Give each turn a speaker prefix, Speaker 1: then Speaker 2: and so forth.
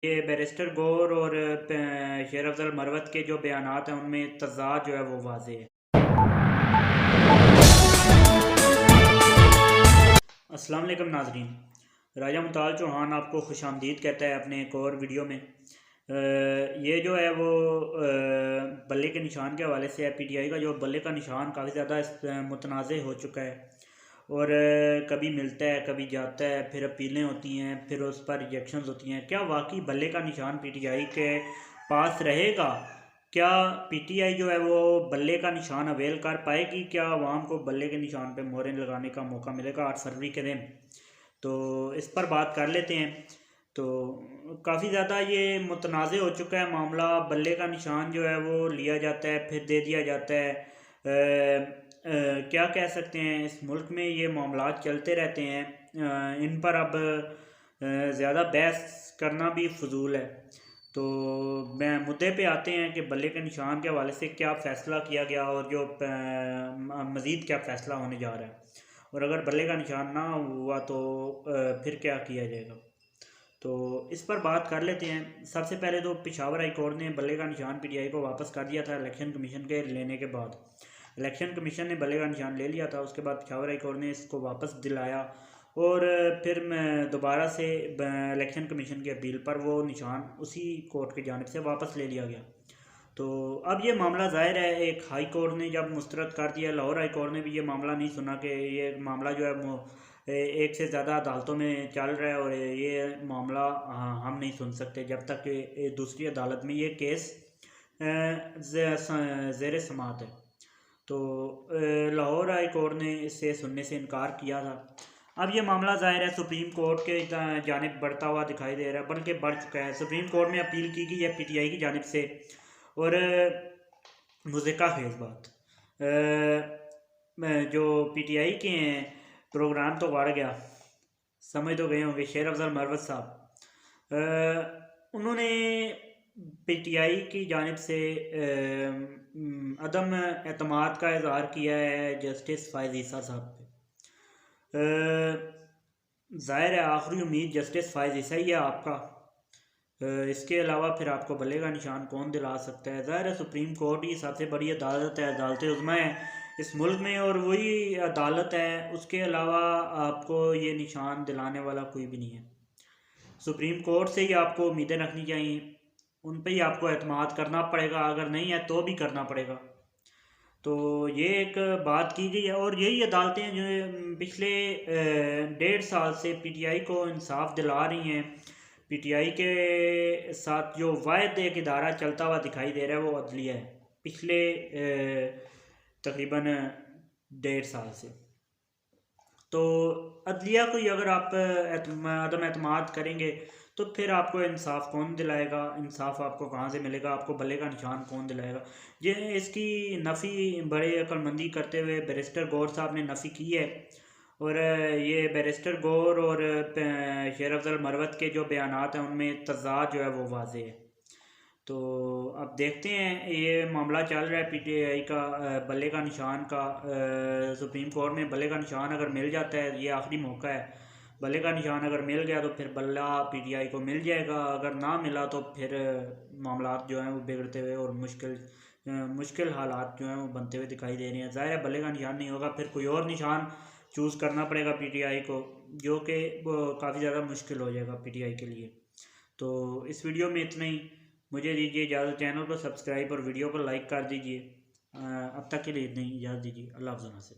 Speaker 1: ये बैरिस्टर गौर और शेर अफजल मरवत के जो बयानात हैं उनमें तज़ाद जो है वो वाज़ेह है। अस्सलाम वालेकुम नाज़रीन, राजा मुमताज़ चौहान आपको खुशामदीद कहता है अपने एक और वीडियो में। ये जो है वो बल्ले के निशान के हवाले से है। पीटीआई का जो बल्ले का निशान काफ़ी ज़्यादा मुतनाज़ हो चुका है और कभी मिलता है, कभी जाता है, फिर अपीलें होती हैं, फिर उस पर रिजेक्शंस होती हैं। क्या वाकई बल्ले का निशान पीटीआई के पास रहेगा? क्या पीटीआई जो है वो बल्ले का निशान अवेल कर पाएगी? क्या आवाम को बल्ले के निशान पे मोहरें लगाने का मौका मिलेगा 8 फरवरी के दिन? तो इस पर बात कर लेते हैं। तो काफ़ी ज़्यादा ये मुतनाज़ हो चुका है मामला। बल्ले का निशान जो है वो लिया जाता है, फिर दे दिया जाता है। क्या कह सकते हैं, इस मुल्क में ये मामलात चलते रहते हैं। इन पर अब ज़्यादा बहस करना भी फजूल है। तो मैं मुद्दे पे आते हैं कि बल्ले के निशान के हवाले से क्या फ़ैसला किया गया और जो मज़ीद क्या फ़ैसला होने जा रहा है, और अगर बल्ले का निशान ना हुआ तो फिर क्या किया जाएगा। तो इस पर बात कर लेते हैं। सबसे पहले तो पेशावर हाई कोर्ट ने बल्ले का निशान पीटीआई को वापस कर दिया था इलेक्शन कमीशन के लेने के बाद। इलेक्शन कमीशन ने बल्ले का निशान ले लिया था, उसके बाद पेशावर हाई कोर्ट ने इसको वापस दिलाया और फिर मैं दोबारा से इलेक्शन कमीशन की अपील पर वो निशान उसी कोर्ट की जानिब से वापस ले लिया गया। तो अब ये मामला ज़ाहिर है एक हाई कोर्ट ने जब मुस्तरद कर दिया, लाहौर हाई कोर्ट ने भी ये मामला नहीं सुना कि ये मामला जो है वो एक से ज़्यादा अदालतों में चल रहा है और ये मामला हम नहीं सुन सकते जब तक कि दूसरी अदालत में ये केस ज़ेर समात है। तो लाहौर हाई कोर्ट ने इसे सुनने से इनकार किया था। अब ये मामला ज़ाहिर है सुप्रीम कोर्ट के जानिब बढ़ता हुआ दिखाई दे रहा है, बल्कि बढ़ चुका है। सुप्रीम कोर्ट में अपील की गई है पीटीआई की जानिब से और मुज़क्का खेज़ बात, जो पीटीआई के हैं प्रोग्राम तो बढ़ गया, समझ तो गए होंगे, शेर अफजल मरवत साहब, उन्होंने पीटीआई की जानिब से अदम एतमाद का इजहार किया है जस्टिस फ़ाइज़ ईसा साहब पे। ज़ाहिर है आखिरी उम्मीद जस्टिस फ़ाइज़ ईसा ही है आपका। इसके अलावा फिर आपको बल्ले का निशान कौन दिला सकता है? ज़ाहिर है सुप्रीम कोर्ट ही सबसे बड़ी अदालत है, अदालत उज़्मा है इस मुल्क में, और वही अदालत है, उसके अलावा आपको ये निशान दिलाने वाला कोई भी नहीं है। सुप्रीम कोर्ट से ही आपको उम्मीदें रखनी चाहिए, उन पर ही आपको एतमाद करना पड़ेगा, अगर नहीं है तो भी करना पड़ेगा। तो ये एक बात की गई है और यही अदालतें हैं जो पिछले 1.5 साल से पीटीआई को इंसाफ दिला रही हैं। पीटीआई के साथ जो वाहिद एक इदारा चलता हुआ दिखाई दे रहा है वो अदलिया है, पिछले तकरीबन 1.5 साल से। तो अदलिया को ही अगर आप अदम एतमाद करेंगे तो फिर आपको इंसाफ कौन दिलाएगा? इंसाफ आपको कहाँ से मिलेगा? आपको बल्ले का निशान कौन दिलाएगा? ये इसकी नफ़ी बड़े अक्लमंदी करते हुए बैरिस्टर गौर साहब ने नफ़ी की है और ये बैरिस्टर गौर और शेर अफजल मरवत के जो बयानात हैं उनमें तज़ाद जो है वो वाज़ेह है। तो अब देखते हैं, ये मामला चल रहा है पीटीआई का बल्ले का निशान का। सुप्रीम कोर्ट में बल्ले का निशान अगर मिल जाता है, ये आखिरी मौका है, बल्ले का निशान अगर मिल गया तो फिर बल्ला पीटीआई को मिल जाएगा। अगर ना मिला तो फिर मामलात जो हैं वो बिगड़ते हुए और मुश्किल हालात जो हैं वो बनते हुए दिखाई दे रहे हैं। ज़ाहिर है बल्ले का निशान नहीं होगा, फिर कोई और निशान चूज़ करना पड़ेगा पीटीआई को, जो कि काफ़ी ज़्यादा मुश्किल हो जाएगा पीटीआई के लिए। तो इस वीडियो में इतना ही, मुझे दीजिए इजाज़त। चैनल को सब्सक्राइब और वीडियो को लाइक कर दीजिए। अब तक के लिए इतना ही, इजाज़त दीजिए। अल्लाह हाफ़िज़।